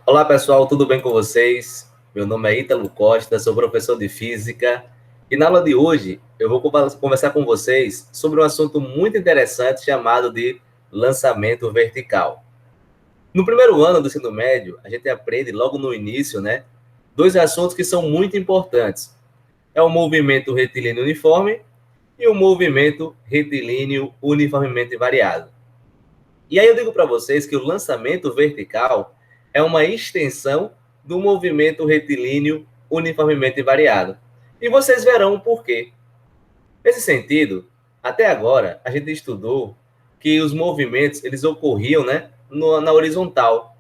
Olá, pessoal, tudo bem com vocês? Meu nome é Ítalo Costa, sou professor de Física e na aula de hoje eu vou conversar com vocês sobre um assunto muito interessante chamado de lançamento vertical. No primeiro ano do ensino médio, a gente aprende logo no início, né, dois assuntos que são muito importantes. É o movimento retilíneo uniforme e o movimento retilíneo uniformemente variado. E aí eu digo para vocês que o lançamento vertical é uma extensão do movimento retilíneo uniformemente variado. E vocês verão o porquê. Nesse sentido, até agora, a gente estudou que os movimentos eles ocorriam, né, na horizontal,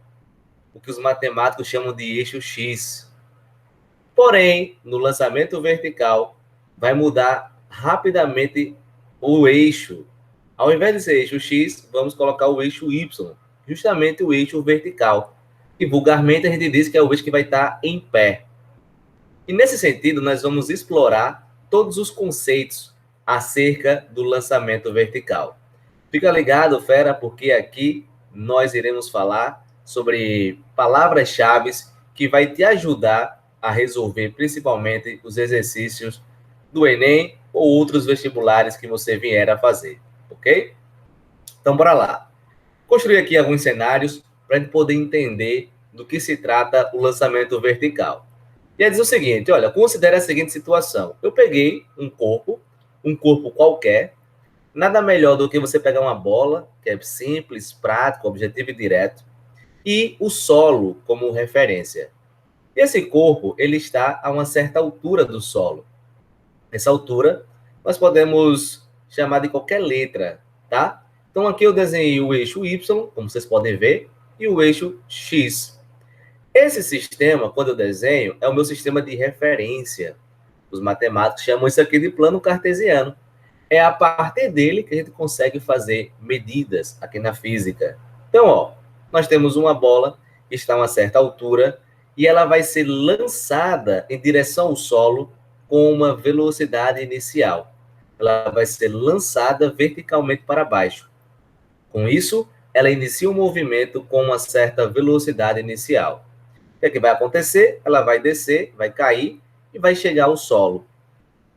o que os matemáticos chamam de eixo X. Porém, no lançamento vertical, vai mudar rapidamente o eixo. Ao invés de ser eixo X, vamos colocar o eixo Y, justamente o eixo vertical. E vulgarmente a gente diz que é o eixo que vai estar em pé. E nesse sentido, nós vamos explorar todos os conceitos acerca do lançamento vertical. Fica ligado, fera, porque aqui nós iremos falar sobre palavras-chave que vai te ajudar a resolver principalmente os exercícios do Enem ou outros vestibulares que você vier a fazer, ok? Então, bora lá. Construir aqui alguns cenários para a gente poder entender do que se trata o lançamento vertical. E é dizer o seguinte, olha, considere a seguinte situação. Eu peguei um corpo qualquer, nada melhor do que você pegar uma bola, que é simples, prático, objetivo e direto, e o solo como referência. E esse corpo, ele está a uma certa altura do solo. Essa altura, nós podemos chamar de qualquer letra, tá? Então, aqui eu desenhei o eixo Y, como vocês podem ver, e o eixo X. Esse sistema, quando eu desenho, é o meu sistema de referência. Os matemáticos chamam isso aqui de plano cartesiano. É a partir dele que a gente consegue fazer medidas aqui na física. Então, ó, nós temos uma bola que está a uma certa altura e ela vai ser lançada em direção ao solo com uma velocidade inicial. Ela vai ser lançada verticalmente para baixo. Com isso, ela inicia o movimento com uma certa velocidade inicial. O que é que vai acontecer? Ela vai descer, vai cair e vai chegar ao solo.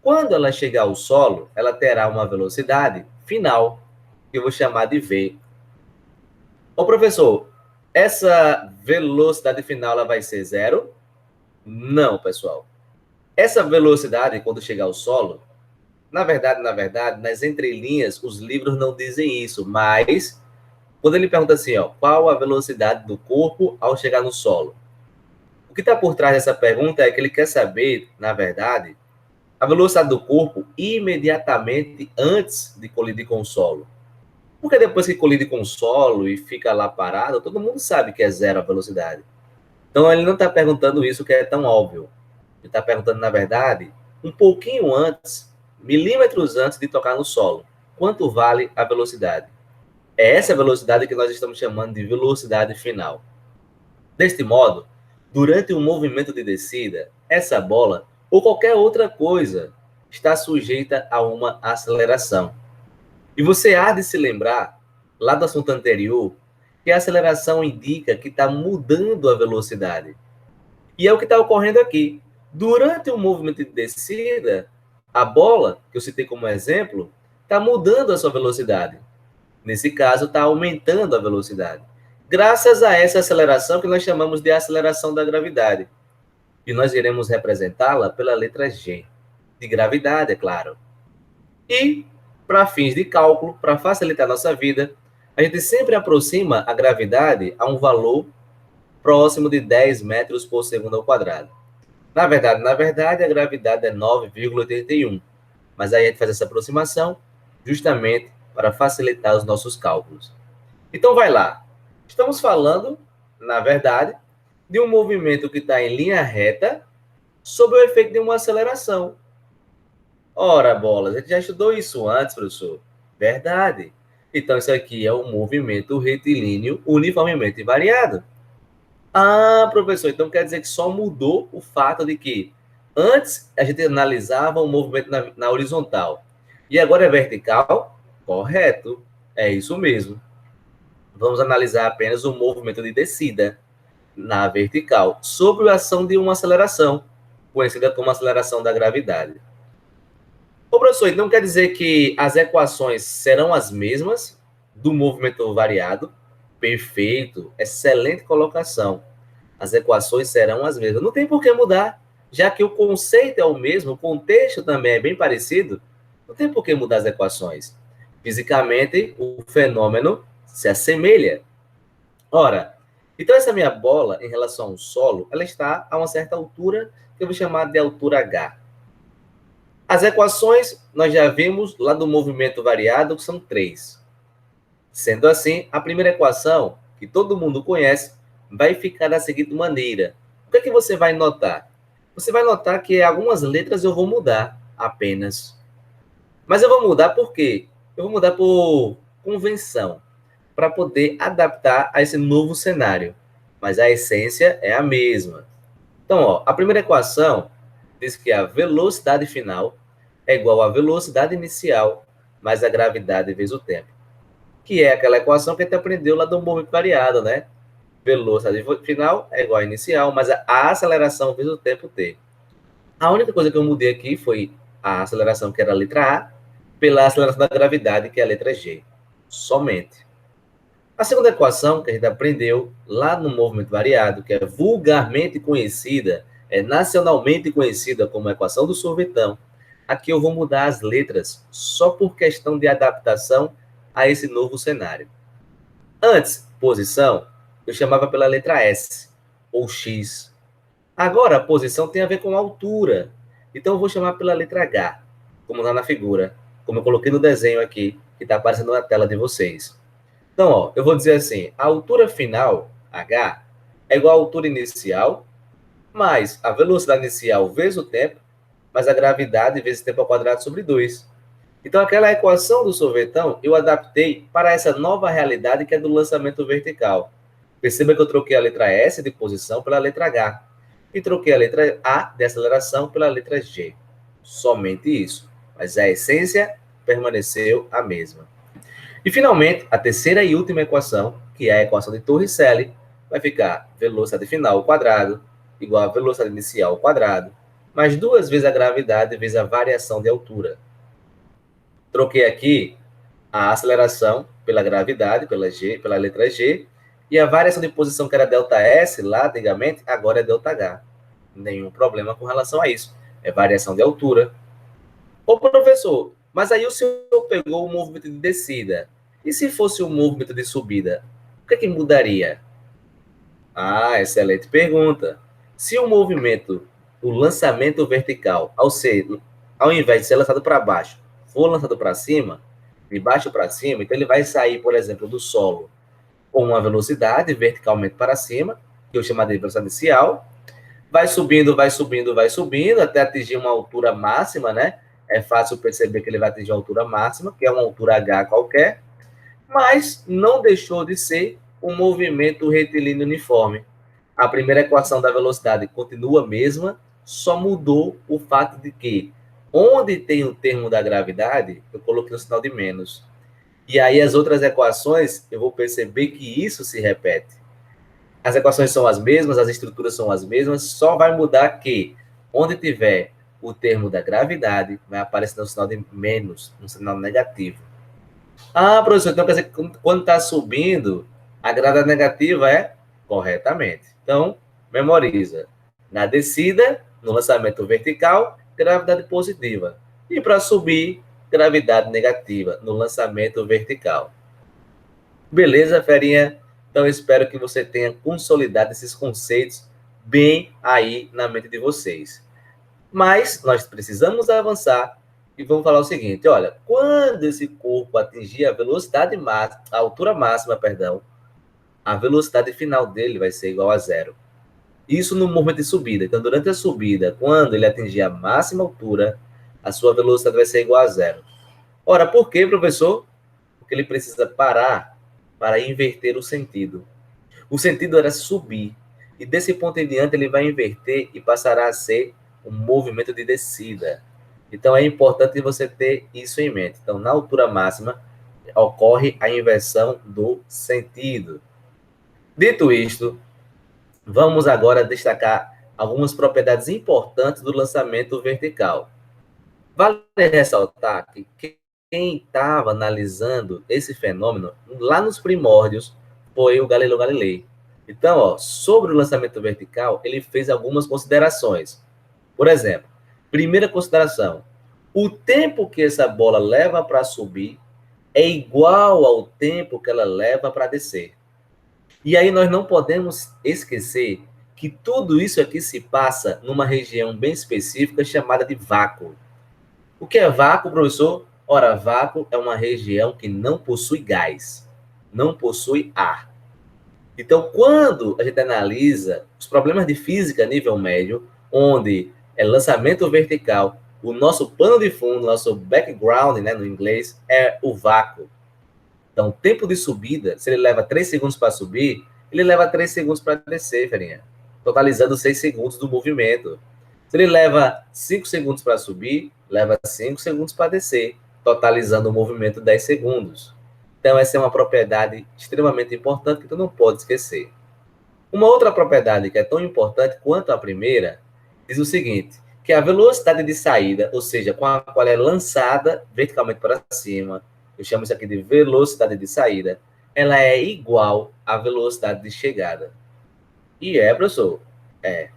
Quando ela chegar ao solo, ela terá uma velocidade final, que eu vou chamar de v. Ô, professor, essa velocidade final ela vai ser zero? Não, pessoal. Essa velocidade, quando chegar ao solo, na verdade, nas entrelinhas, os livros não dizem isso, mas quando ele pergunta assim, ó, qual a velocidade do corpo ao chegar no solo? O que está por trás dessa pergunta é que ele quer saber, na verdade, a velocidade do corpo imediatamente antes de colidir com o solo. Porque depois que colide com o solo e fica lá parado, todo mundo sabe que é zero a velocidade. Então ele não está perguntando isso que é tão óbvio. Ele está perguntando, na verdade, um pouquinho antes, milímetros antes de tocar no solo. Quanto vale a velocidade? É essa velocidade que nós estamos chamando de velocidade final. Deste modo, durante o movimento de descida, essa bola ou qualquer outra coisa está sujeita a uma aceleração. E você há de se lembrar, lá do assunto anterior, que a aceleração indica que está mudando a velocidade. E é o que está ocorrendo aqui. Durante o movimento de descida, a bola, que eu citei como exemplo, está mudando a sua velocidade. Nesse caso, está aumentando a velocidade. Graças a essa aceleração que nós chamamos de aceleração da gravidade. E nós iremos representá-la pela letra G. De gravidade, é claro. E, para fins de cálculo, para facilitar a nossa vida, a gente sempre aproxima a gravidade a um valor próximo de 10 metros por segundo ao quadrado. Na verdade, a gravidade é 9,81. Mas aí a gente faz essa aproximação justamente para facilitar os nossos cálculos. Então, vai lá. Estamos falando, na verdade, de um movimento que está em linha reta sob o efeito de uma aceleração. Ora, bolas, a gente já estudou isso antes, professor. Verdade. Então, isso aqui é um movimento retilíneo uniformemente variado. Ah, professor, então quer dizer que só mudou o fato de que antes a gente analisava o movimento na horizontal e agora é vertical? Correto, é isso mesmo. Vamos analisar apenas o movimento de descida. na vertical, sob a ação de uma aceleração, conhecida como aceleração da gravidade. Ô, professor, então quer dizer que as equações serão as mesmas do movimento variado? Perfeito, excelente colocação. As equações serão as mesmas. Não tem por que mudar, já que o conceito é o mesmo, o contexto também é bem parecido, não tem por que mudar as equações. Fisicamente, o fenômeno se assemelha. Ora, então essa minha bola, em relação ao solo, ela está a uma certa altura, que eu vou chamar de altura H. As equações, nós já vimos lá do movimento variado, que são 3. Sendo assim, a primeira equação, que todo mundo conhece, vai ficar da seguinte maneira. O que é que você vai notar? Você vai notar que algumas letras eu vou mudar apenas. Mas eu vou mudar por quê? Eu vou mudar por convenção, para poder adaptar a esse novo cenário. Mas a essência é a mesma. Então, ó, a primeira equação diz que a velocidade final é igual à velocidade inicial mais a gravidade vezes o tempo. Que é aquela equação que a gente aprendeu lá do movimento variado, né? Velocidade final é igual à inicial, mas a aceleração vezes o tempo t. A única coisa que eu mudei aqui foi a aceleração, que era a letra A, pela aceleração da gravidade, que é a letra G. Somente. A segunda equação que a gente aprendeu lá no movimento variado, que é vulgarmente conhecida, é nacionalmente conhecida como a equação do sorvetão. Aqui eu vou mudar as letras só por questão de adaptação a esse novo cenário. Antes, posição, eu chamava pela letra S ou X. Agora, a posição tem a ver com altura. Então, eu vou chamar pela letra H, como está na figura, como eu coloquei no desenho aqui, que está aparecendo na tela de vocês. Então, ó, eu vou dizer assim, a altura final, H, é igual à altura inicial, mais a velocidade inicial vezes o tempo, mais a gravidade vezes tempo ao quadrado sobre 2. Então, aquela equação do sorvetão, eu adaptei para essa nova realidade que é do lançamento vertical. Perceba que eu troquei a letra S de posição pela letra H. E troquei a letra A de aceleração pela letra G. Somente isso. Mas a essência permaneceu a mesma. E, finalmente, a terceira e última equação, que é a equação de Torricelli, vai ficar velocidade final ao quadrado igual a velocidade inicial ao quadrado, mais 2 vezes a gravidade vezes a variação de altura. Troquei aqui a aceleração pela gravidade, pela letra G, e a variação de posição, que era ΔS lá antigamente, agora é ΔH. Nenhum problema com relação a isso. É variação de altura. Ô, professor, mas aí o senhor pegou o movimento de descida. E se fosse o movimento de subida, o que é que mudaria? Ah, excelente pergunta. Se o movimento, o lançamento vertical, ao invés de ser lançado para baixo, for lançado para cima, de baixo para cima, então ele vai sair, por exemplo, do solo com uma velocidade verticalmente para cima, que eu chamaria de velocidade inicial, vai subindo, vai subindo, vai subindo, até atingir uma altura máxima, né? É fácil perceber que ele vai atingir uma altura máxima, que é uma altura H qualquer, mas não deixou de ser um movimento retilíneo uniforme. A primeira equação da velocidade continua a mesma, só mudou o fato de que, onde tem o termo da gravidade, eu coloquei o sinal de menos. E aí as outras equações, eu vou perceber que isso se repete. As equações são as mesmas, as estruturas são as mesmas, só vai mudar que, onde tiver o termo da gravidade, vai aparecer um sinal de menos, um sinal negativo. Ah, professor, então quer dizer que quando está subindo, a gravidade negativa é corretamente. Então, memoriza. Na descida, no lançamento vertical, gravidade positiva. E para subir, gravidade negativa, no lançamento vertical. Beleza, ferinha? Então, espero que você tenha consolidado esses conceitos bem aí na mente de vocês. Mas nós precisamos avançar e vamos falar o seguinte, olha, quando esse corpo atingir a velocidade máxima, a altura máxima, perdão, a velocidade final dele vai ser igual a zero. Isso no movimento de subida. Então, durante a subida, quando ele atingir a máxima altura, a sua velocidade vai ser igual a zero. Ora, por quê, professor? Porque ele precisa parar para inverter o sentido. O sentido era subir. E desse ponto em diante, ele vai inverter e passará a ser um movimento de descida. Então, é importante você ter isso em mente. Então, na altura máxima, ocorre a inversão do sentido. Dito isto, Vamos agora destacar algumas propriedades importantes do lançamento vertical. Vale ressaltar que quem estava analisando esse fenômeno lá nos primórdios foi o Galileu Galilei. Então, sobre o lançamento vertical, ele fez algumas considerações. Por exemplo, primeira consideração: o tempo que essa bola leva para subir é igual ao tempo que ela leva para descer. E aí nós não podemos esquecer que tudo isso aqui se passa numa região bem específica chamada de vácuo. O que é vácuo, professor? Ora, vácuo é uma região que não possui gás, não possui ar. Então, quando a gente analisa os problemas de física a nível médio, onde é lançamento vertical, o nosso pano de fundo, nosso background, né, no inglês, é o vácuo. Então, o tempo de subida, se ele leva 3 segundos para subir, ele leva 3 segundos para descer, Ferinha, totalizando 6 segundos do movimento. Se ele leva 5 segundos para subir, leva 5 segundos para descer, totalizando o movimento 10 segundos. Então, essa é uma propriedade extremamente importante que tu não pode esquecer. Uma outra propriedade que é tão importante quanto a primeira, diz o seguinte, que a velocidade de saída, ou seja, com a qual é lançada verticalmente para cima, eu chamo isso aqui de velocidade de saída, ela é igual à velocidade de chegada. E professor, é.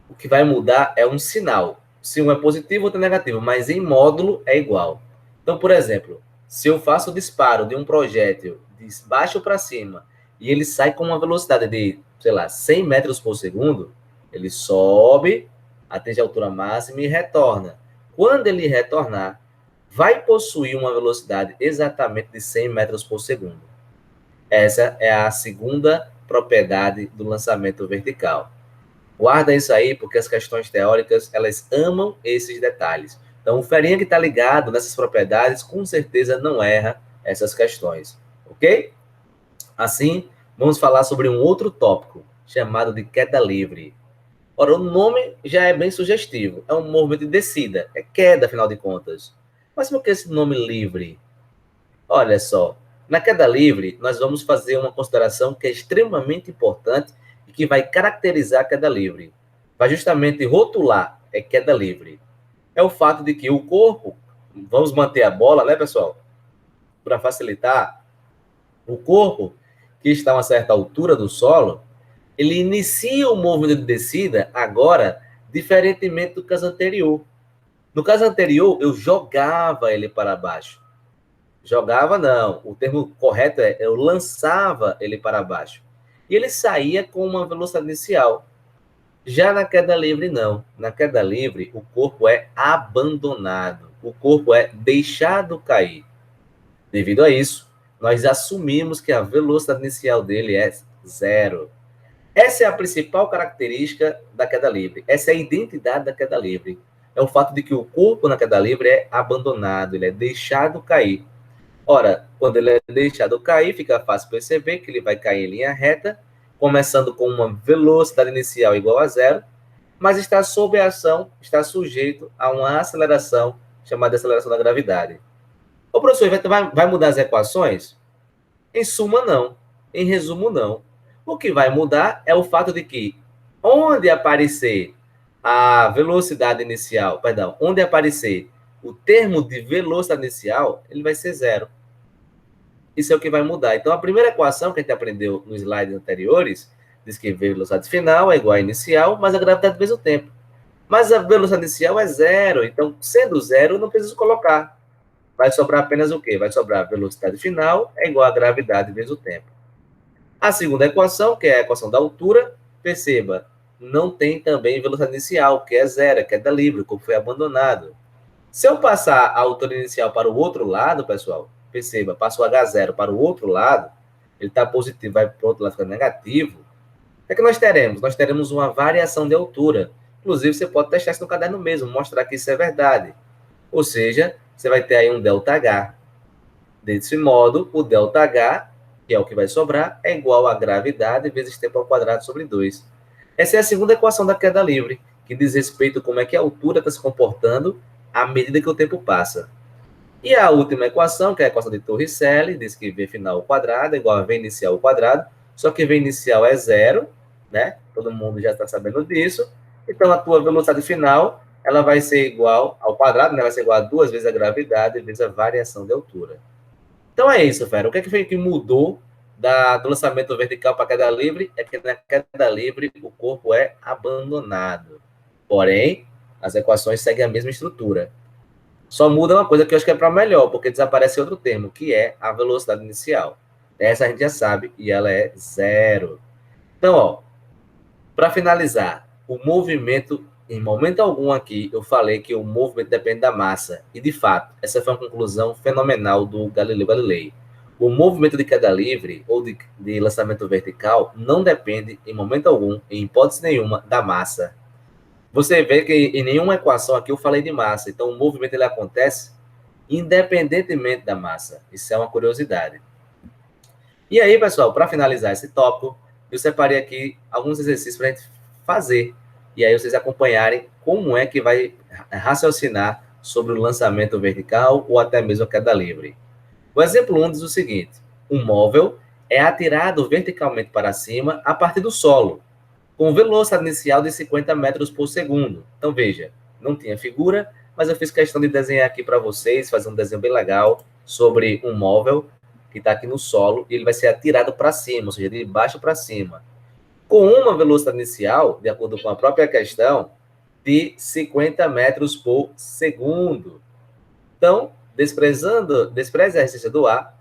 O que vai mudar é um sinal. Se um é positivo, outro é negativo, mas em módulo é igual. Então, por exemplo, se eu faço o disparo de um projétil de baixo para cima e ele sai com uma velocidade de, sei lá, 100 metros por segundo, ele sobe, atinge a altura máxima e retorna. Quando ele retornar, vai possuir uma velocidade exatamente de 100 metros por segundo. Essa é a segunda propriedade do lançamento vertical. Guarda isso aí, porque as questões teóricas, elas amam esses detalhes. Então, o ferinha que está ligado nessas propriedades, com certeza não erra essas questões, ok? Assim, vamos falar sobre um outro tópico, chamado de queda livre. Ora, o nome já é bem sugestivo, é um movimento de descida, é queda, afinal de contas. Mas por que esse nome livre? Olha só, na queda livre, nós vamos fazer uma consideração que é extremamente importante e que vai caracterizar a queda livre. Vai justamente rotular queda livre. É o fato de que o corpo, vamos manter a bola, né, pessoal? Para facilitar, o corpo, que está a uma certa altura do solo, ele inicia o movimento de descida agora, diferentemente do caso anterior. No caso anterior, eu jogava ele para baixo. Jogava, não. O termo correto é eu lançava ele para baixo. E ele saía com uma velocidade inicial. Já na queda livre, não. Na queda livre, o corpo é abandonado. O corpo é deixado cair. Devido a isso, nós assumimos que a velocidade inicial dele é zero. Essa é a principal característica da queda livre. Essa é a identidade da queda livre. É o fato de que o corpo na queda livre é abandonado, ele é deixado cair. Ora, quando ele é deixado cair, fica fácil perceber que ele vai cair em linha reta, começando com uma velocidade inicial igual a zero, mas está sob a ação, está sujeito a uma aceleração, chamada de aceleração da gravidade. O professor vai mudar as equações? Em suma, não. Em resumo, não. O que vai mudar é o fato de que, onde aparecer a velocidade inicial, perdão, onde aparecer o termo de velocidade inicial, ele vai ser zero. Isso é o que vai mudar. Então, a primeira equação que a gente aprendeu nos slides anteriores diz que velocidade final é igual a inicial, mas a gravidade vezes o tempo. Mas a velocidade inicial é zero, então, sendo zero, não preciso colocar. Vai sobrar apenas o quê? Vai sobrar a velocidade final é igual a gravidade vezes o tempo. A segunda equação, que é a equação da altura, perceba, não tem também velocidade inicial, que é zero, que é da livre, o corpo foi abandonado. Se eu passar a altura inicial para o outro lado, pessoal, perceba, passo o H0 para o outro lado, ele está positivo, vai para o outro lado ficar negativo. O que é que nós teremos? Nós teremos uma variação de altura. Inclusive, você pode testar isso no caderno mesmo, mostrar que isso é verdade. Ou seja, você vai ter aí um ΔH. Desse modo, o ΔH, que é o que vai sobrar, é igual a gravidade vezes tempo ao quadrado sobre 2. Essa é a segunda equação da queda livre, que diz respeito a como é que a altura está se comportando à medida que o tempo passa. E a última equação, que é a equação de Torricelli, diz que V final ao quadrado é igual a V inicial ao quadrado, só que V inicial é zero né? Todo mundo já está sabendo disso. Então, a tua velocidade final, ela vai ser igual ao quadrado, né? Vai ser igual a 2 vezes a gravidade vezes a variação de altura. Então é isso, Fera. O que é que foi que mudou do lançamento vertical para a queda livre? É que na queda livre o corpo é abandonado. Porém, as equações seguem a mesma estrutura. Só muda uma coisa que eu acho que é para melhor, porque desaparece outro termo, que é a velocidade inicial. Essa a gente já sabe e ela é zero. Então, ó, para finalizar, o movimento, em momento algum aqui, eu falei que o movimento depende da massa. E, de fato, essa foi uma conclusão fenomenal do Galileu Galilei. O movimento de queda livre ou de lançamento vertical não depende, em momento algum, em hipótese nenhuma, da massa. Você vê que em nenhuma equação aqui eu falei de massa. Então, o movimento ele acontece independentemente da massa. Isso é uma curiosidade. E aí, pessoal, para finalizar esse tópico, eu separei aqui alguns exercícios para a gente fazer. E aí vocês acompanharem como é que vai raciocinar sobre o lançamento vertical ou até mesmo a queda livre. O exemplo 1 diz o seguinte: um móvel é atirado verticalmente para cima a partir do solo, com velocidade inicial de 50 metros por segundo. Então, veja, não tinha figura, mas eu fiz questão de desenhar aqui para vocês, fazer um desenho bem legal sobre um móvel que está aqui no solo, e ele vai ser atirado para cima, ou seja, de baixo para cima, com uma velocidade inicial, de acordo com a própria questão, de 50 metros por segundo. Então, despreze a resistência do ar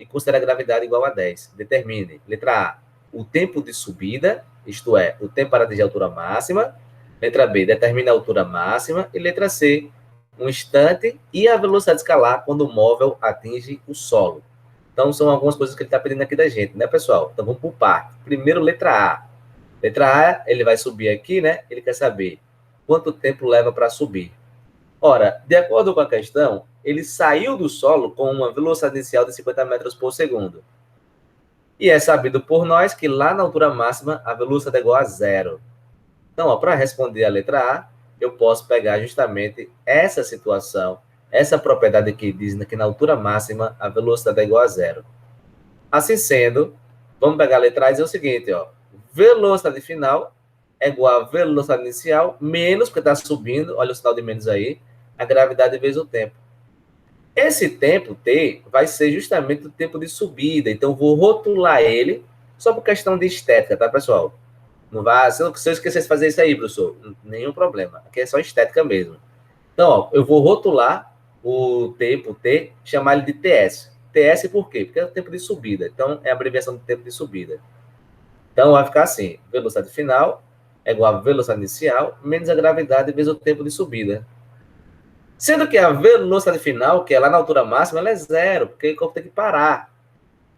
e considere a gravidade igual a 10. Determine, letra A, o tempo de subida, isto é, o tempo para atingir a altura máxima. Letra B, determine a altura máxima. E letra C, um instante e a velocidade escalar quando o móvel atinge o solo. Então, são algumas coisas que ele está pedindo aqui da gente, né, pessoal? Então, vamos por parte. Primeiro, letra A. Letra A, ele vai subir aqui, né? Ele quer saber quanto tempo leva para subir. Ora, de acordo com a questão, ele saiu do solo com uma velocidade inicial de 50 metros por segundo. E é sabido por nós que lá na altura máxima a velocidade é igual a zero. Então, para responder a letra A, eu posso pegar justamente essa situação, essa propriedade que diz que na altura máxima a velocidade é igual a zero. Assim sendo, vamos pegar a letra A e dizer o seguinte, ó, velocidade final é igual a velocidade inicial, menos, porque está subindo, olha o sinal de menos aí, a gravidade vezes o tempo. Esse tempo, T, vai ser justamente o tempo de subida, então vou rotular ele, só por questão de estética, tá, pessoal? Não vai, se eu esquecer de fazer isso aí, professor, nenhum problema, aqui é só estética mesmo. Então, ó, eu vou rotular o tempo T, chamar ele de TS. TS por quê? Porque é o tempo de subida, então é a abreviação do tempo de subida. Então, vai ficar assim, velocidade final é igual a velocidade inicial, menos a gravidade vezes o tempo de subida. Sendo que a velocidade final, que é lá na altura máxima, ela é zero, porque o corpo tem que parar.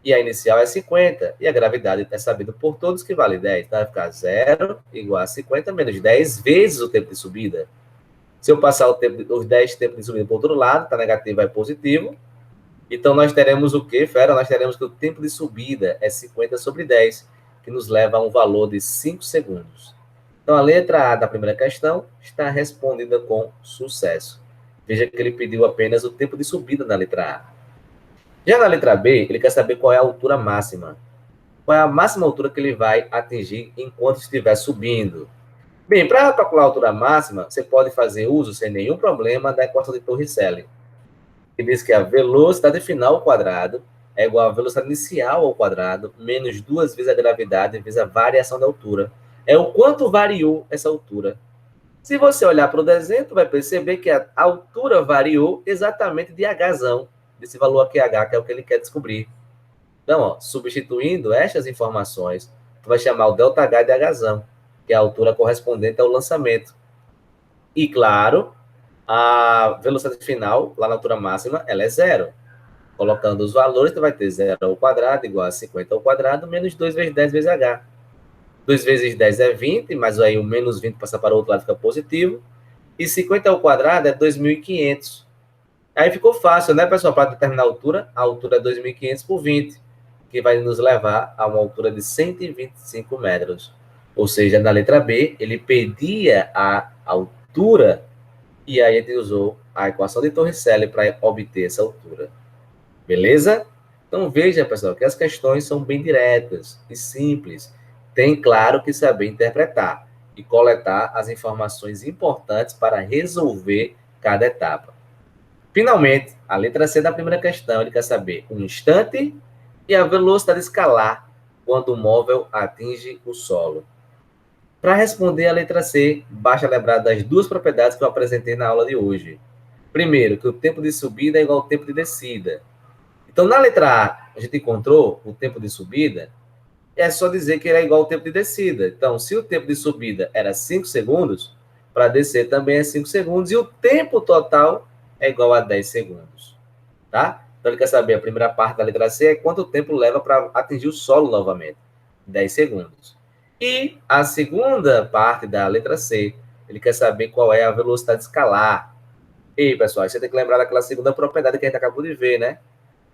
E a inicial é 50, e a gravidade é sabido por todos que vale 10. Então, vai ficar zero igual a 50 menos 10 vezes o tempo de subida. Se eu passar os 10 tempos de subida para o outro lado, está negativo, é positivo. Então, nós teremos o quê, Fera? Nós teremos que o tempo de subida é 50 sobre 10, que nos leva a um valor de 5 segundos. Então, a letra A da primeira questão está respondida com sucesso. Veja que ele pediu apenas o tempo de subida na letra A. Já na letra B, ele quer saber qual é a altura máxima. Qual é a máxima altura que ele vai atingir enquanto estiver subindo. Bem, para calcular a altura máxima, você pode fazer uso, sem nenhum problema, da equação de Torricelli, que diz que a velocidade final ao quadrado é igual à velocidade inicial ao quadrado, menos 2 vezes a gravidade vezes a variação da altura. É o quanto variou essa altura. Se você olhar para o desenho, você vai perceber que a altura variou exatamente de Hzão, desse valor aqui H, que é o que ele quer descobrir. Então, ó, substituindo estas informações, tu vai chamar o ΔH de Hzão, que é a altura correspondente ao lançamento. E, claro, a velocidade final, lá na altura máxima, ela é zero. Colocando os valores, tu vai ter 0 ao quadrado igual a 50 ao quadrado, menos 2 vezes 10 vezes H. 2 vezes 10 é 20, mas aí o menos 20 passar para o outro lado fica positivo. E 50 ao quadrado é 2.500. Aí ficou fácil, né, pessoal? Para determinar a altura é 2.500 por 20, que vai nos levar a uma altura de 125 metros. Ou seja, na letra B, ele pedia a altura e aí a gente usou a equação de Torricelli para obter essa altura. Beleza? Então veja, pessoal, que as questões são bem diretas e simples. tem, claro, que saber interpretar e coletar as informações importantes para resolver cada etapa. Finalmente, a letra C da primeira questão, ele quer saber o instante e a velocidade escalar quando o móvel atinge o solo. Para responder a letra C, basta lembrar das duas propriedades que eu apresentei na aula de hoje. Primeiro, que o tempo de subida é igual ao tempo de descida. Então, na letra A, a gente encontrou o tempo de subida, é só dizer que ele é igual ao tempo de descida. Então, se o tempo de subida era 5 segundos, para descer também é 5 segundos, e o tempo total é igual a 10 segundos. Tá? Então, ele quer saber, a primeira parte da letra C é quanto tempo leva para atingir o solo novamente. 10 segundos. E a segunda parte da letra C, ele quer saber qual é a velocidade escalar. E, pessoal, você tem que lembrar daquela segunda propriedade que a gente acabou de ver, né?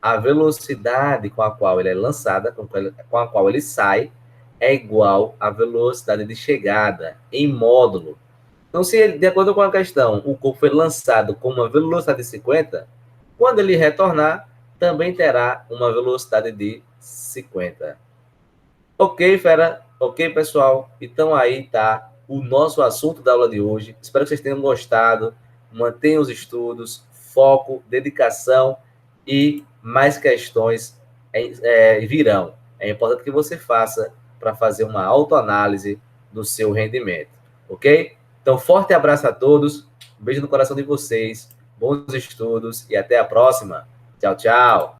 A velocidade com a qual ele é lançada, com a qual ele sai, é igual à velocidade de chegada em módulo. Então, se ele, de acordo com a questão, o corpo foi lançado com uma velocidade de 50, quando ele retornar, também terá uma velocidade de 50. Ok, fera? Ok, pessoal? Então aí tá o nosso assunto da aula de hoje. Espero que vocês tenham gostado. Mantenham os estudos, foco, dedicação e mais questões virão. É importante que você faça para fazer uma autoanálise do seu rendimento. Ok? Então, forte abraço a todos. Um beijo no coração de vocês. Bons estudos e até a próxima. Tchau, tchau.